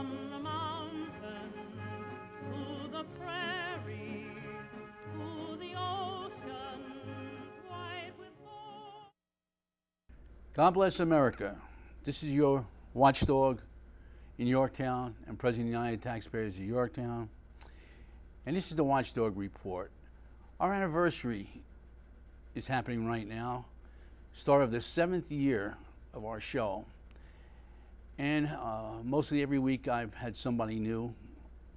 from the mountain to the prairie to the ocean white with gold. God bless America. This is your Watchdog in Yorktown and President of the United Taxpayers of Yorktown. And this is the Watchdog Report. Our anniversary is happening right now, start of the 7th year of our show. And mostly every week I've had somebody new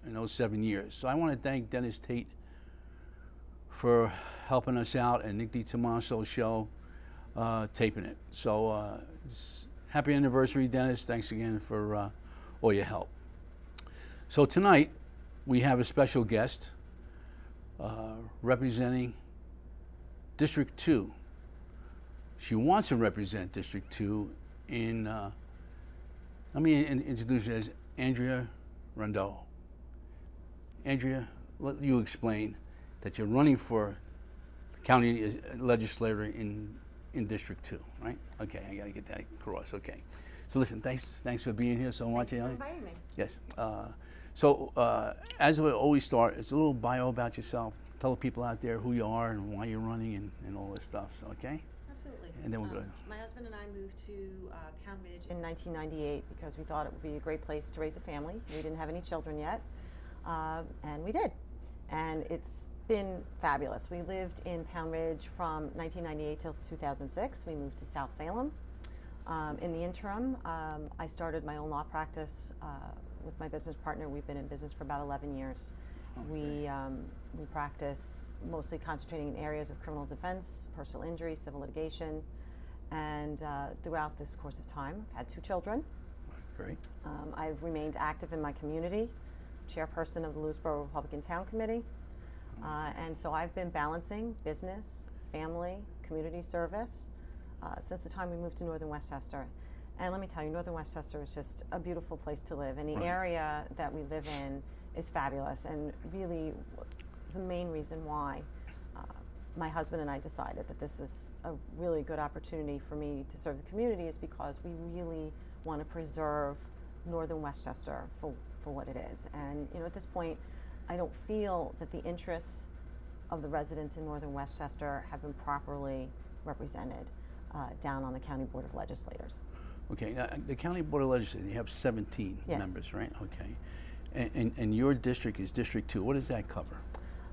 in those 7 years. So I want to thank Dennis Tate for helping us out, and Nick DiTomaso's show, taping it. So happy anniversary, Dennis. Thanks again for all your help. So tonight we have a special guest representing District 2. She wants to represent District 2 in, let me introduce you as Andrea Rendo. Andrea, let you explain that you're running for county legislator in District 2, right? Okay, I gotta get that across, okay. So listen, thanks for being here so much. Thank you for inviting me. Yes. As we always start, it's a little bio about yourself. Tell the people out there who you are and why you're running and all this stuff, so okay? Absolutely. And then we'll go. My husband and I moved to Pound Ridge in 1998 because we thought it would be a great place to raise a family. We didn't have any children yet, and we did. And it's been fabulous. We lived in Pound Ridge from 1998 till 2006. We moved to South Salem. In the interim, I started my own law practice with my business partner. We've been in business for about 11 years. Okay. We practice mostly concentrating in areas of criminal defense, personal injury, civil litigation, and throughout this course of time, I've had 2 children. Great. I've remained active in my community, chairperson of the Lewisboro Republican Town Committee, and so I've been balancing business, family, community service since the time we moved to Northern Westchester. And let me tell you, Northern Westchester is just a beautiful place to live, and the area that we live in is fabulous. And really, the main reason why my husband and I decided that this was a really good opportunity for me to serve the community is because we really want to preserve Northern Westchester for what it is. And you know, at this point, I don't feel that the interests of the residents in Northern Westchester have been properly represented down on the County Board of Legislators. Okay, now, the County Board of Legislators, you have 17 Yes. members, right? Okay. And your district is District 2. What does that cover?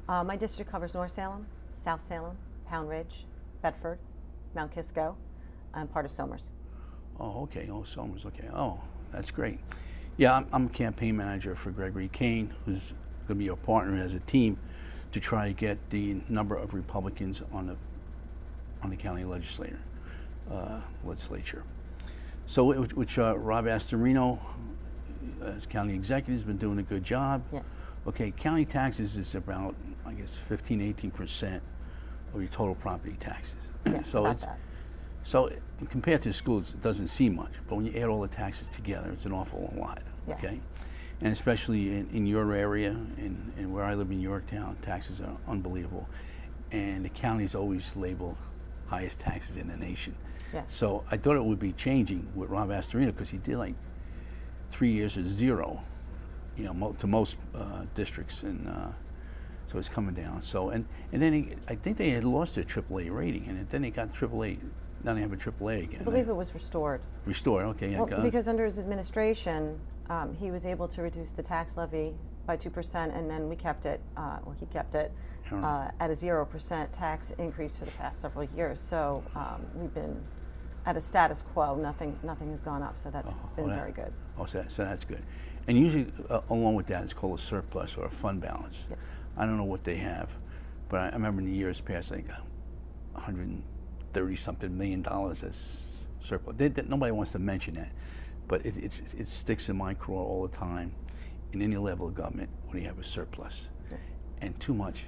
My district covers North Salem, South Salem, Pound Ridge, Bedford, Mount Kisco, and part of Somers. Oh, okay. Oh, Somers. Okay. Oh, that's great. Yeah, I'm a campaign manager for Gregory Kane, who's going to be your partner as a team to try to get the number of Republicans on the county legislature. So, which Rob Astorino, as county executive, has been doing a good job. Yes. Okay, county taxes is about, I guess, 15–18% of your total property taxes. Yes, so about that. So compared to schools, it doesn't seem much, but when you add all the taxes together, it's an awful lot. Yes. Okay, and especially in your area and where I live in Yorktown, taxes are unbelievable, and the county's always labeled highest taxes in the nation. Yes. So I thought it would be changing with Rob Astorino because he did like 3 years of 0, you know, to most districts, and so it's coming down. So and then I think they had lost their AAA rating, and then they got AAA. Now they have a AAA again. I believe it was restored. Restored, okay. Well, because under his administration, he was able to reduce the tax levy by 2%, and then we kept it, or he kept it, at a 0% tax increase for the past several years. So we've been at a status quo. Nothing has gone up. So that's been very good. Oh, so that's good. And usually, along with that, it's called a surplus or a fund balance. Yes. I don't know what they have, but I remember in the years past, like $130-something million as surplus. Nobody wants to mention that, but it sticks in my craw all the time. In any level of government, when you have a surplus, and too much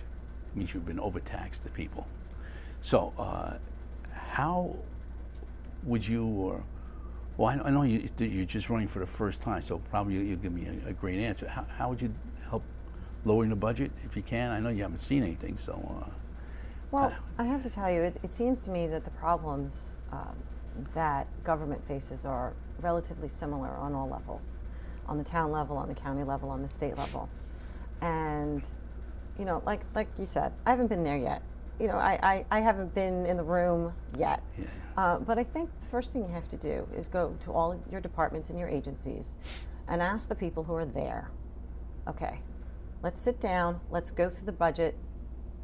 means you've been overtaxed the people. So, how would you, well, I know you're just running for the first time, so probably you'll give me a great answer. How would you help lowering the budget if you can? I know you haven't seen anything, so. Well, I have to tell you, it seems to me that the problems that government faces are relatively similar on all levels. on the town level, on the county level, on the state level. And, you know, like you said, I haven't been there yet. You know, I haven't been in the room yet. Yeah. But I think the first thing you have to do is go to all your departments and your agencies and ask the people who are there, okay, let's sit down, let's go through the budget.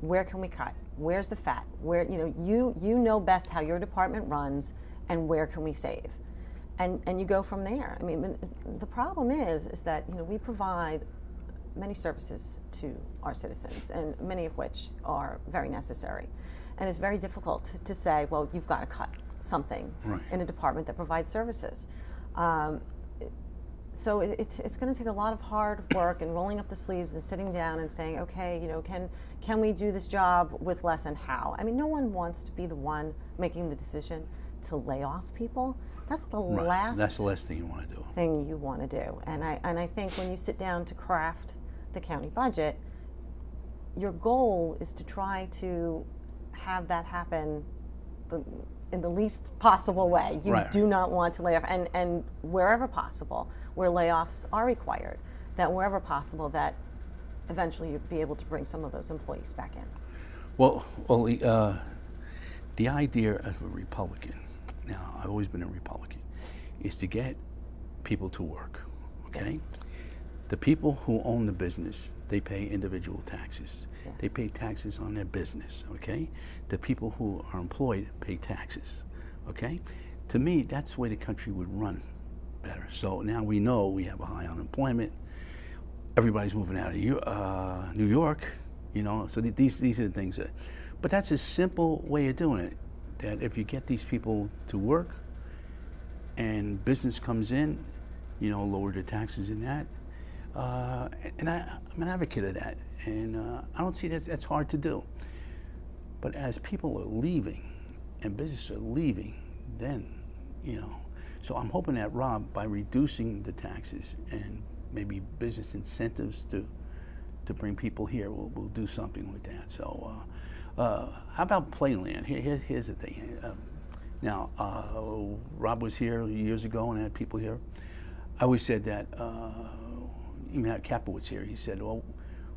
Where can we cut? Where's the fat? Where, you know best how your department runs and where can we save? And you go from there. I mean, the problem is that, you know, we provide many services to our citizens, and many of which are very necessary. And it's very difficult to say, well, you've got to cut something in a department that provides services. So it's going to take a lot of hard work and rolling up the sleeves and sitting down and saying, okay, you know, can we do this job with less, and how? I mean, no one wants to be the one making the decision to lay off people. That's the That's the last thing you want to do. Thing you want to do. And I think when you sit down to craft the county budget, your goal is to try to have that happen in the least possible way. You do not want to lay off, and wherever possible, where layoffs are required, that wherever possible, that eventually you'll be able to bring some of those employees back in. Well, the idea of a Republican, now I've always been a Republican, is to get people to work, okay? Yes. The people who own the business, they pay individual taxes. Yes. They pay taxes on their business, okay? The people who are employed pay taxes, okay? To me, that's the way the country would run better. So now we know we have a high unemployment. Everybody's moving out of New York, you know, so these are the things that, but that's a simple way of doing it, that if you get these people to work and business comes in, you know, lower the taxes in that. And I'm an advocate of that, and I don't see that's hard to do. But as people are leaving and businesses are leaving, then, you know, so I'm hoping that, Rob, by reducing the taxes and maybe business incentives to bring people here, we'll do something with that. So how about Playland? Here's the thing. Now, Rob was here years ago and had people here. I always said that, even had Capowitz here, he said, well,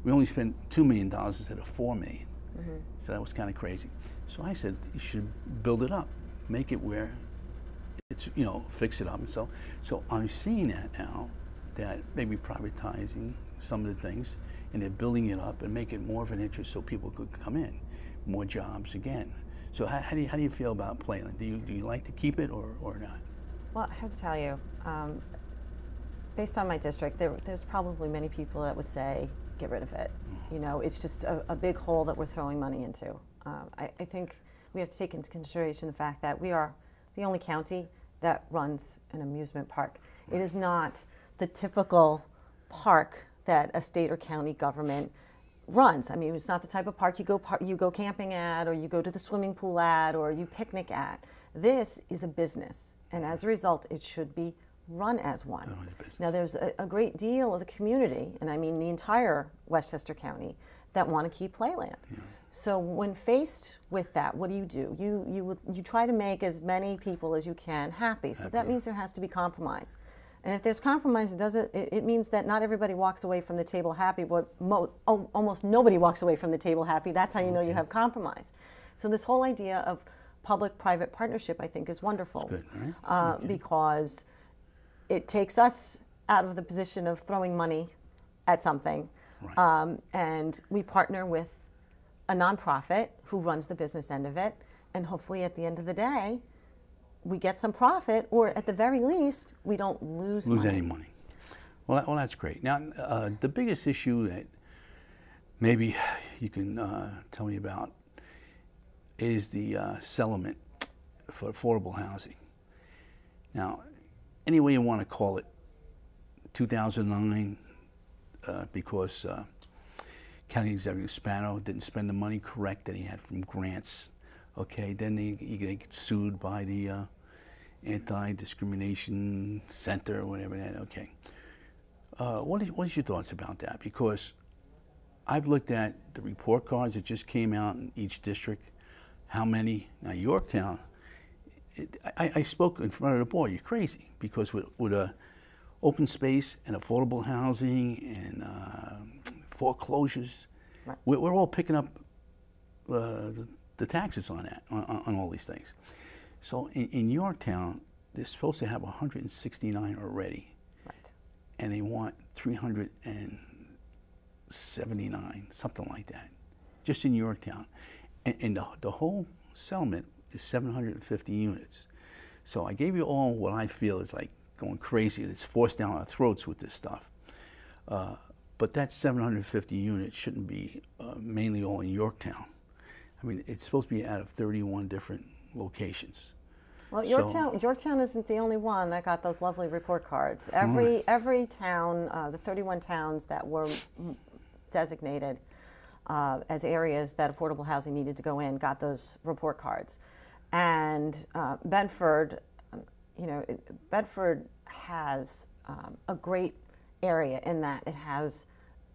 we only spent $2 million instead of $4 million. So that was kind of crazy. So I said, you should build it up, make it where it's, you know, fix it up. And so I'm seeing that now, that maybe privatizing some of the things, and they're building it up and make it more of an interest so people could come in, more jobs again. So how do you feel about Playland? Do you like to keep it or not? Well, I have to tell you, based on my district, there's probably many people that would say, get rid of it. You know, it's just a big hole that we're throwing money into. I think we have to take into consideration the fact that we are the only county that runs an amusement park. It is not the typical park that a state or county government runs. I mean, it's not the type of park you go camping at, or you go to the swimming pool at, or you picnic at. This is a business, and as a result, it should be run as one. Now, there's a great deal of the community, and I mean the entire Westchester County, that want to keep Playland. So when faced with that, what do? You try to make as many people as you can happy. So that means there has to be compromise. And if there's compromise, it means that not everybody walks away from the table happy, but almost nobody walks away from the table happy. That's how you know you have compromise. So this whole idea of public-private partnership, I think, is wonderful. Good, right? Because it takes us out of the position of throwing money at something, and we partner with a nonprofit who runs the business end of it, and hopefully at the end of the day, we get some profit, or at the very least, we don't lose any money. Well, that's great. Now, the biggest issue that maybe you can tell me about is the settlement for affordable housing. Now, any way you want to call it, 2009, because County Executive Spano didn't spend the money correct that he had from grants. Okay, then he get sued by the Anti-Discrimination Center or whatever that. Okay, what is your thoughts about that? Because I've looked at the report cards that just came out in each district. How many? Now Yorktown. I spoke in front of the board. You're crazy, because with open space and affordable housing and foreclosures. Right. We're all picking up the taxes on that, on all these things. So in Yorktown, they're supposed to have 169 already. Right. And they want 379, something like that, just in Yorktown. And the whole settlement is 750 units. So I gave you all what I feel is like going crazy. It's forced down our throats with this stuff. But that 750 units shouldn't be mainly all in Yorktown. I mean, it's supposed to be out of 31 different locations. Well, Yorktown isn't the only one that got those lovely report cards. Every town, the 31 towns that were designated as areas that affordable housing needed to go in, got those report cards. And Bedford, Bedford has a great area in that it has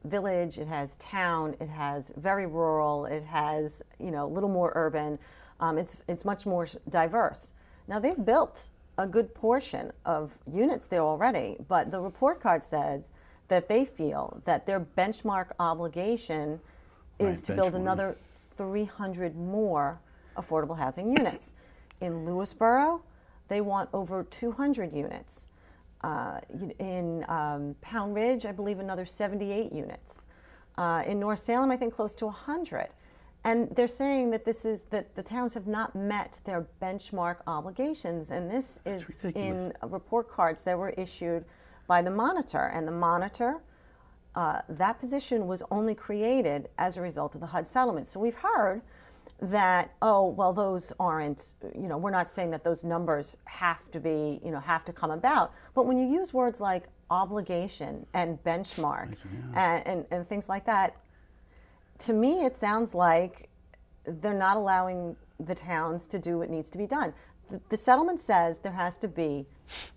village, it has town, it has very rural, it has a little more urban. It's much more diverse. Now they've built a good portion of units there already, but the report card says that they feel that their benchmark obligation is to build another 300 more affordable housing units. In Lewisboro, they want over 200 units. In Pound Ridge, I believe another 78 units. In North Salem, I think close to 100. And they're saying that that the towns have not met their benchmark obligations, and this is in report cards that were issued by the Monitor. And the Monitor, that position was only created as a result of the HUD settlement. So we've heard that, oh, well, those aren't, we're not saying that those numbers have to be, have to come about. But when you use words like obligation and benchmark and things like that, to me, it sounds like they're not allowing the towns to do what needs to be done. The settlement says there has to be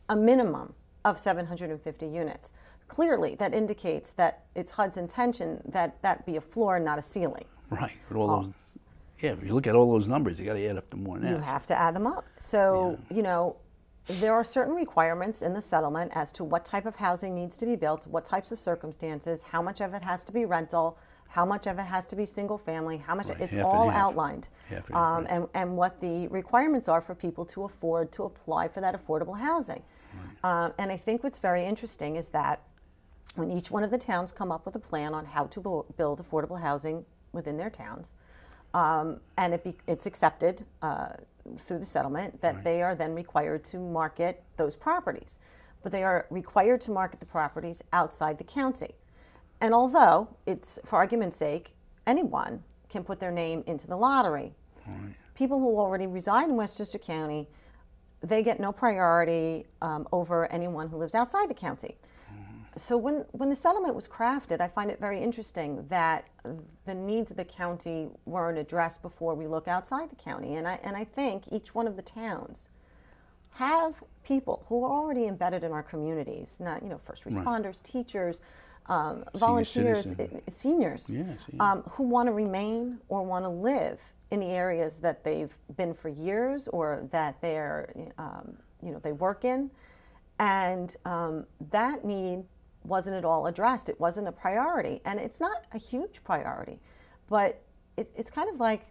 a minimum of 750 units. Clearly, that indicates that it's HUD's intention that that be a floor and not a ceiling. Right. But all those, if you look at all those numbers, you got to add up to more than that. You have to add them up. So, there are certain requirements in the settlement as to what type of housing needs to be built, what types of circumstances, how much of it has to be rental, how much of it has to be single family, how much, it's all outlined. And what the requirements are for people to afford to apply for that affordable housing. Right. And I think what's very interesting is that when each one of the towns come up with a plan on how to build affordable housing within their towns, and it's accepted through the settlement that they are then required to market those properties. But they are required to market the properties outside the county. And although it's, for argument's sake, anyone can put their name into the lottery, people who already reside in Westchester County, they get no priority over anyone who lives outside the county. So when the settlement was crafted, I find it very interesting that the needs of the county weren't addressed before we look outside the county. And I think each one of the towns have people who are already embedded in our communities, not first responders, teachers, volunteers, seniors, who want to remain or want to live in the areas that they've been for years or that they're, they work in. And that need wasn't at all addressed. It wasn't a priority. And it's not a huge priority. But it's kind of like,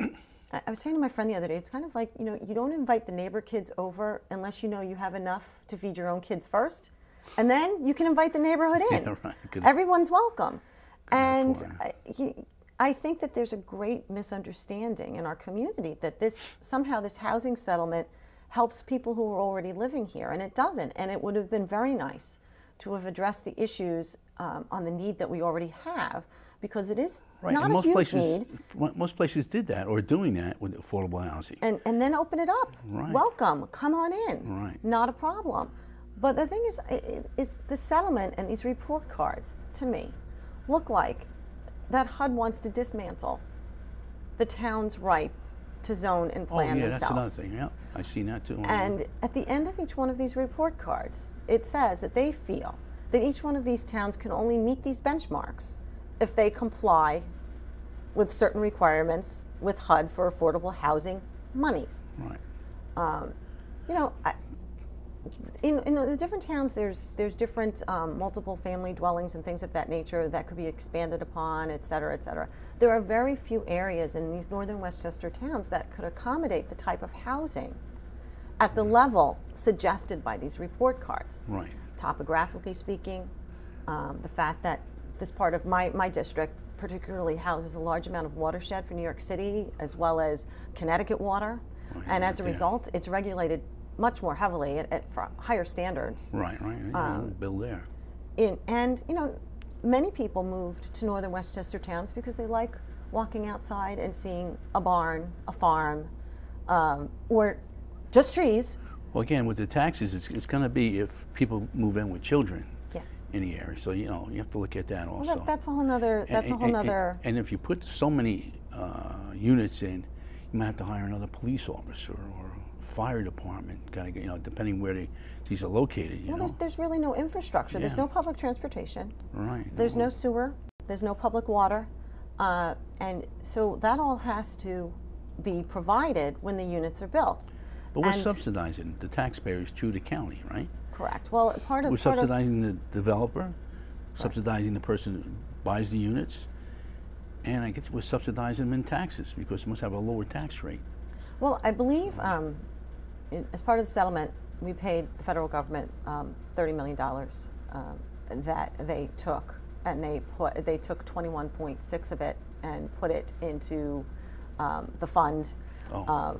I was saying to my friend the other day, it's kind of like, you don't invite the neighbor kids over unless you know you have enough to feed your own kids first. And then you can invite the neighborhood in. Yeah, right. Everyone's welcome. And I think that there's a great misunderstanding in our community that somehow this housing settlement helps people who are already living here, and it doesn't. And it would have been very nice to have addressed the issues on the need that we already have, because it is not a huge need. Most places did that or are doing that with affordable housing. And then open it up. Right. Welcome, come on in. Right. Not a problem. But the thing is the settlement and these report cards, to me, look like that HUD wants to dismantle the town's right to zone and plan themselves. That's another thing. Yeah, I've seen that too. And at the end of each one of these report cards, it says that they feel that each one of these towns can only meet these benchmarks if they comply with certain requirements with HUD for affordable housing monies. Right. in the different towns, there's different multiple family dwellings and things of that nature that could be expanded upon, et cetera, et cetera. There are very few areas in these northern Westchester towns that could accommodate the type of housing at the level suggested by these report cards. Right. Topographically speaking, the fact that this part of my district particularly houses a large amount of watershed for New York City as well as Connecticut water, and as a result, it's regulated much more heavily for higher standards. Right. Build there. And many people moved to northern Westchester towns because they like walking outside and seeing a barn, a farm, or just trees. Well, again, with the taxes, it's going to be if people move in with children. Yes. In the area, so you have to look at that also. Well, that's a whole nother. And if you put so many units in, you might have to hire another police officer or fire department. Kind of, depending where these are located. There's really no infrastructure. Yeah. There's no public transportation. Right. There's no sewer. There's no public water, and so that all has to be provided when the units are built. But we're subsidizing the taxpayers through the county, right? Correct. Well, we're subsidizing the developer, subsidizing the person who buys the units, and I guess we're subsidizing them in taxes because we must have a lower tax rate. Well, I believe as part of the settlement, we paid the federal government $30 million that they took, and they took 21.6 of it and put it into the fund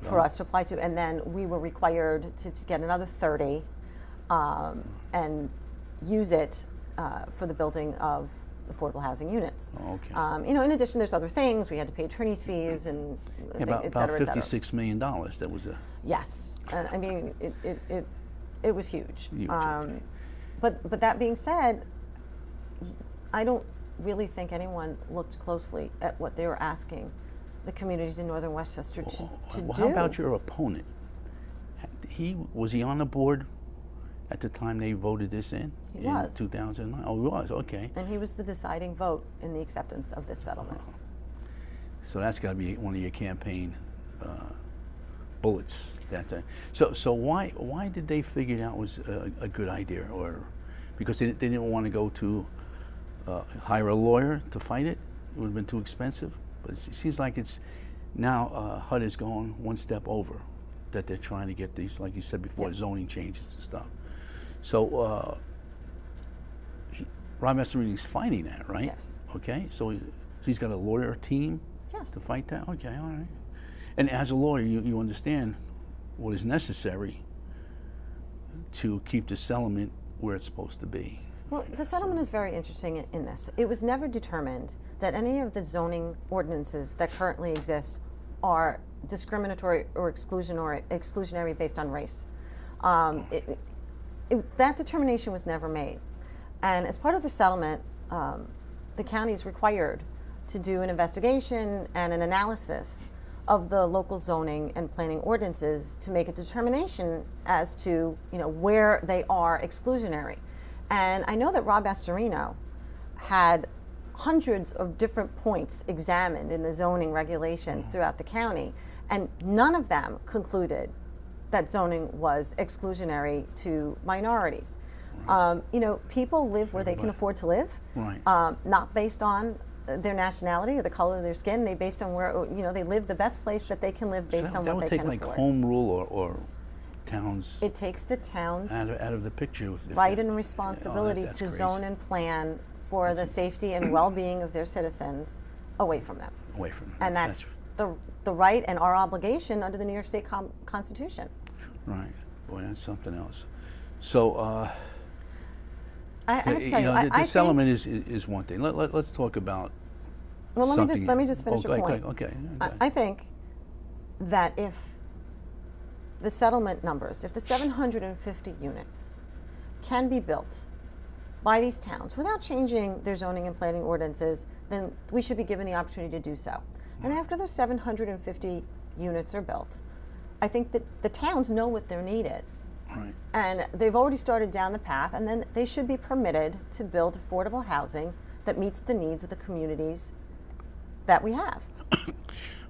for us to apply to, and then we were required to get another 30. And use it for the building of affordable housing units. Okay. In addition, there's other things. We had to pay attorney's fees and about $56 million. That was a yes. I mean, it was huge. Huge, okay. But that being said, I don't really think anyone looked closely at what they were asking the communities in northern Westchester to do. How about your opponent? Was he on the board at the time they voted this in? He was. 2009? Oh, he was, okay. And he was the deciding vote in the acceptance of this settlement. So that's got to be one of your campaign bullets. So why did they figure that was a good idea? Or because they didn't want to go to hire a lawyer to fight it? It would have been too expensive? But it seems like it's now HUD is going one step over, that they're trying to get these, like you said before, zoning changes and stuff. So Rob Esserini's fighting that, right? Yes. Okay, so he's got a lawyer team to fight that? Okay, all right. And as a lawyer, you understand what is necessary to keep the settlement where it's supposed to be. Well, the settlement is very interesting in this. It was never determined that any of the zoning ordinances that currently exist are discriminatory or exclusionary based on race. That determination was never made. And as part of the settlement, the county is required to do an investigation and an analysis of the local zoning and planning ordinances to make a determination as to where they are exclusionary. And I know that Rob Esserino had hundreds of different points examined in the zoning regulations throughout the county, and none of them concluded that zoning was exclusionary to minorities. Right. People live where they can afford to live, right. Not based on their nationality or the color of their skin. They based on where they live the best place that they can live based on what they can afford. That would take like home rule or towns. It takes the towns out of the picture. Right and responsibility to zone and plan for the safety and well-being of their citizens away from them. Away from them. And that's the right and our obligation under the New York State Constitution. Right. Boy, that's something else. So I tell you, the settlement is one thing. Let's talk about. Well, let me just finish your point. Okay. I think that if the settlement numbers, if the 750 units can be built by these towns without changing their zoning and planning ordinances, then we should be given the opportunity to do so. And after those 750 units are built, I think that the towns know what their need is. Right. And they've already started down the path, and then they should be permitted to build affordable housing that meets the needs of the communities that we have.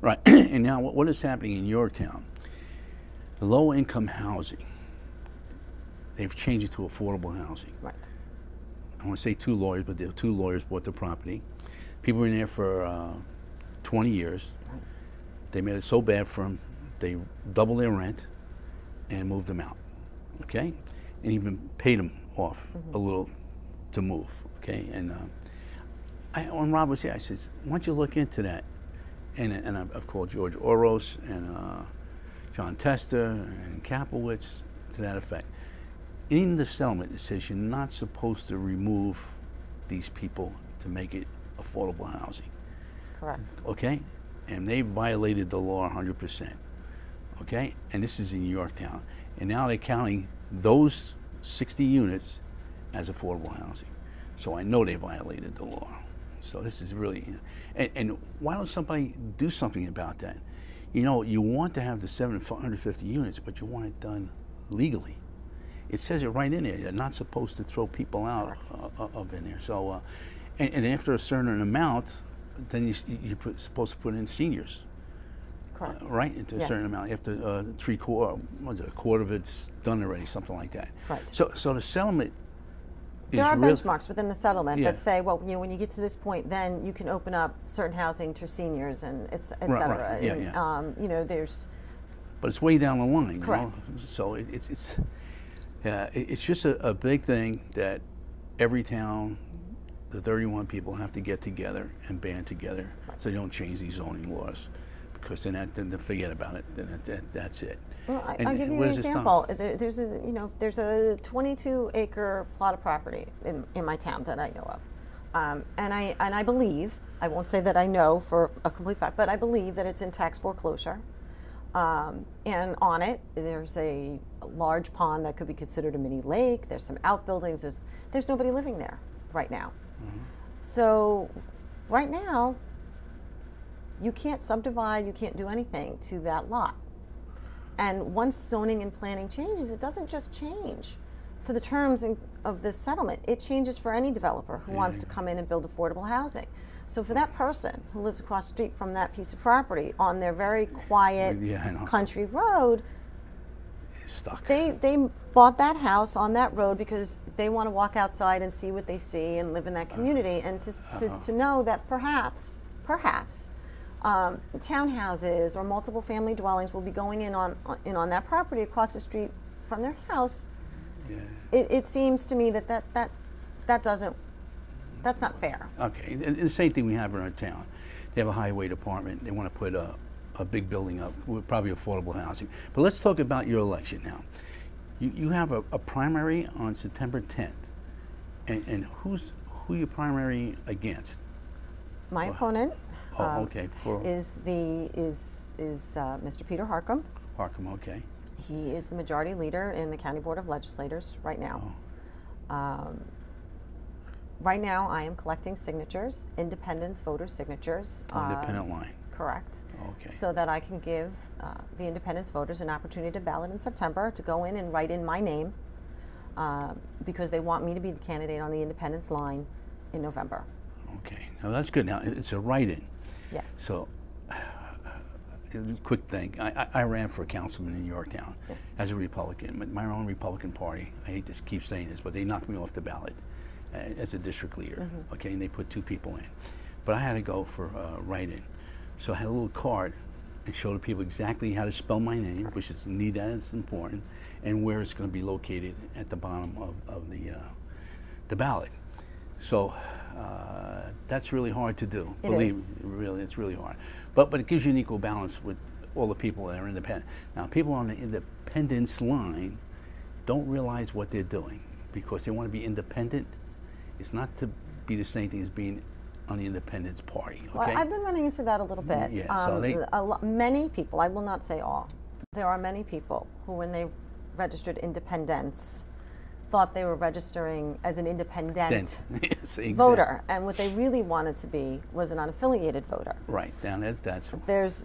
Right. And now what is happening in your town? The low-income housing they've changed it to affordable housing. Right. I want to say 2 lawyers, but the 2 lawyers bought the property. People were in there for 20 years. Right. They made it so bad for them, they doubled their rent and moved them out, okay? And even paid them off a little to move, okay? And when Rob was here, I said, why don't you look into that? And I've called George Oros and John Tester and Kapowitz to that effect. In the settlement, it says you're not supposed to remove these people to make it affordable housing. Correct. Okay? And they violated the law 100%. Okay? And this is in Yorktown. And now they're counting those 60 units as affordable housing. So I know they violated the law. So this is really, and why don't somebody do something about that? You know, you want to have the 750 units, but you want it done legally. It says it right in there. You're not supposed to throw people out of in there. So, and after a certain amount, then you're supposed to put in seniors. Correct. Right? Into a certain amount. After a quarter of it's done already, something like that. Right. So the settlement. There are benchmarks within the settlement that say, well, you know, when you get to this point, then you can open up certain housing to seniors and et cetera. Right. Yeah, yeah. You know, there's. But it's way down the line. Correct. You know? So it's just a big thing that every town, the 31 people have to get together and band together so they don't change these zoning laws, because then they forget about it. Then that's it. Well, I'll give you an example. There's a 22-acre plot of property in my town that I know of, and I believe, I won't say that I know for a complete fact, but I believe that it's in tax foreclosure. And on it, there's a large pond that could be considered a mini lake. There's some outbuildings. There's nobody living there right now. So right now, you can't subdivide, you can't do anything to that lot. And once zoning and planning changes, it doesn't just change for the terms of this settlement. It changes for any developer who wants to come in and build affordable housing. So for that person who lives across the street from that piece of property on their very quiet country road, stuck. They bought that house on that road because they want to walk outside and see what they see and live in that community, and to know that perhaps townhouses or multiple family dwellings will be going in on that property across the street from their house. Yeah. It seems to me that's not fair. Okay, and the same thing we have in our town. They have a highway department. They want to put a big building up with probably affordable housing. But let's talk about your election now. You have a primary on September 10th, and who you primary against? My opponent. Is Mr. Peter Harcum. Harcum, okay. He is the majority leader in the County Board of Legislators right now. Right now, I am collecting signatures, independents, voter signatures. Independent line. Correct. Okay. So that I can give the independents voters an opportunity to ballot in September, to go in and write in my name, because they want me to be the candidate on the independents line in November. Okay. Now that's good. Now it's a write-in. Yes. So, quick thing. I ran for a councilman in Yorktown as a Republican, my own Republican Party. I hate to keep saying this, but they knocked me off the ballot as a district leader. Okay, and they put 2 people in. But I had to go for write-in. So I had a little card and showed the people exactly how to spell my name, which is neat, that is important, and where it's going to be located at the bottom of the ballot. So that's really hard to do. Believe me, really, it's really hard. But it gives you an equal balance with all the people that are independent. Now, people on the independence line don't realize what they're doing because they want to be independent. It's not to be the same thing as being on the Independence Party. Okay? Well, I've been running into that a little bit. Yeah, so many people, I will not say all, there are many people who, when they registered independents, thought they were registering as an independent voter, and what they really wanted to be was an unaffiliated voter. Right. Now that's.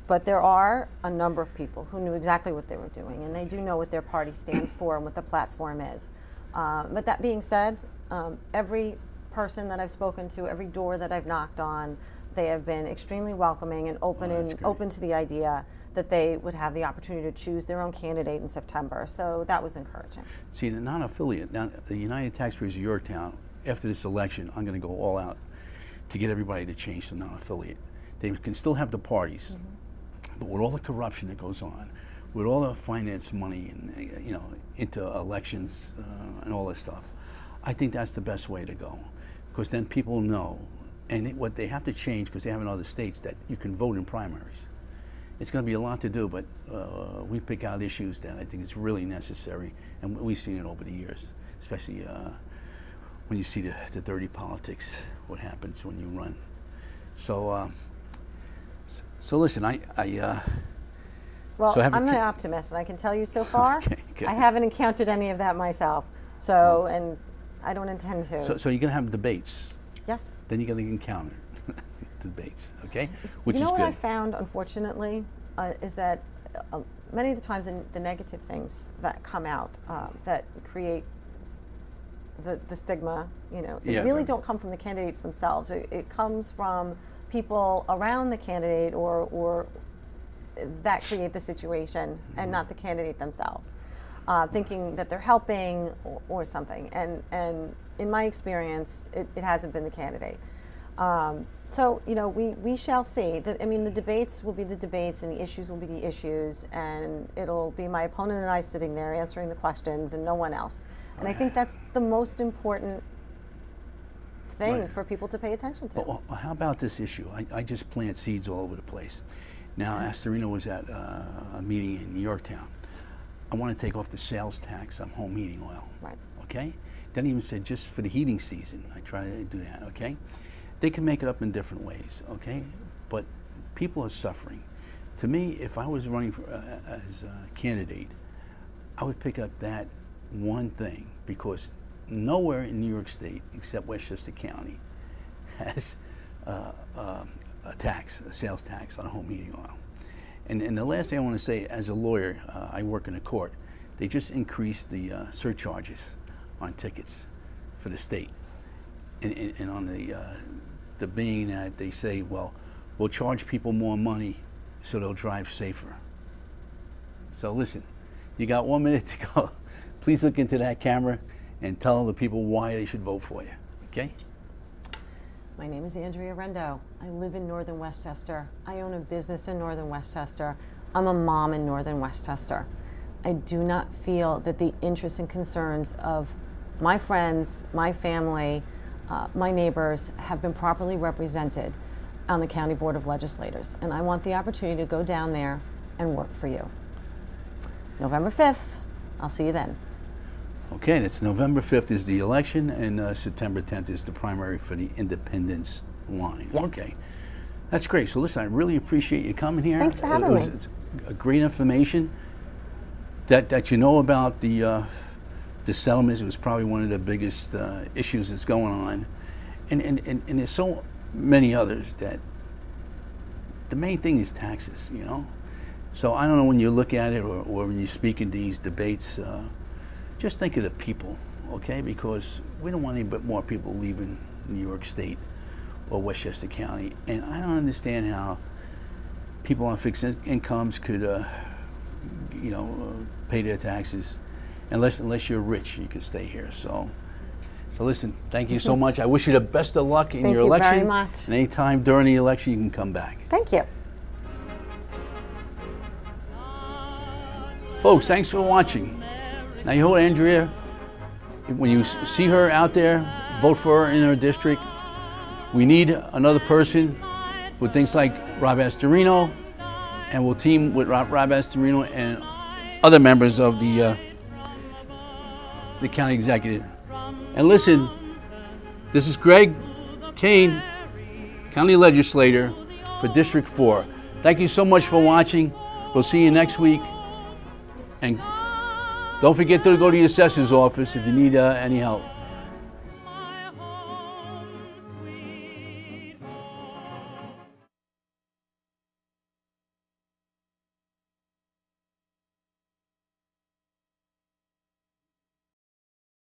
But there are a number of people who knew exactly what they were doing, and they do know what their party stands for and what the platform is. But that being said, every person that I've spoken to, every door that I've knocked on, They have been extremely welcoming and open to the idea that they would have the opportunity to choose their own candidate in September. So that was encouraging. See, the non-affiliate, now the United Taxpayers of Yorktown, after this election, I'm going to go all out to get everybody to change to non-affiliate. They can still have the parties, but with all the corruption that goes on, with all the finance money and into elections and all this stuff, I think that's the best way to go, because then people know. And what they have to change, because they have in other states, that you can vote in primaries. It's going to be a lot to do, but we pick out issues that I think is really necessary, and we've seen it over the years, especially when you see the dirty politics, what happens when you run. So, so listen, well, so I'm an optimist, and I can tell you so far, okay. I haven't encountered any of that myself. So, and I don't intend to. So you're going to have debates. Yes. Then you're going to encounter debates, okay? Which is what good. I found, unfortunately, is that many of the times the negative things that come out that create the stigma, they really don't come from the candidates themselves. It comes from people around the candidate or that create the situation, and not the candidate themselves, thinking that they're helping or something. And in my experience, it hasn't been the candidate. So we shall see. The debates will be the debates, and the issues will be the issues, and it'll be my opponent and I sitting there answering the questions, and no one else. And I think that's the most important thing for people to pay attention to. Well, how about this issue? I just plant seeds all over the place. Now, Astorino was at a meeting in Yorktown. I want to take off the sales tax on home heating oil. Right. Okay? Then even said just for the heating season. I try to do that. Okay? They can make it up in different ways. Okay? But people are suffering. To me, if I was running as a candidate, I would pick up that one thing, because nowhere in New York State except Westchester County has a sales tax on home heating oil. And the last thing I want to say, as a lawyer, I work in a court. They just increased the surcharges on tickets for the state. And on the being that they say, well, we'll charge people more money so they'll drive safer. So listen, you got 1 minute to go. Please look into that camera and tell the people why they should vote for you, okay? My name is Andrea Rendo. I live in Northern Westchester. I own a business in Northern Westchester. I'm a mom in Northern Westchester. I do not feel that the interests and concerns of my friends, my family, my neighbors have been properly represented on the County Board of Legislators. And I want the opportunity to go down there and work for you. November 5th, I'll see you then. Okay, that's November 5th is the election, and September 10th is the primary for the independence line. Yes. Okay. That's great. So listen, I really appreciate you coming here. Thanks for having me. It's great information that you know about the settlements. It was probably one of the biggest issues that's going on. And there's so many others that the main thing is taxes, So I don't know, when you look at it or when you speak in these debates, just think of the people, okay? Because we don't want any but more people leaving New York State or Westchester County. And I don't understand how people on fixed incomes could, pay their taxes. Unless you're rich, you can stay here. So listen, thank you so much. I wish you the best of luck in your election. Thank you very much. And anytime during the election, you can come back. Thank you. Folks, thanks for watching. Now you heard Andrea. When you see her out there, vote for her in her district. We need another person who thinks like Rob Astorino, and we'll team with Rob Astorino and other members of the county executive. And listen, this is Greg Kane, county legislator for District 4. Thank you so much for watching. We'll see you next week. And don't forget to go to your assessor's office if you need any help.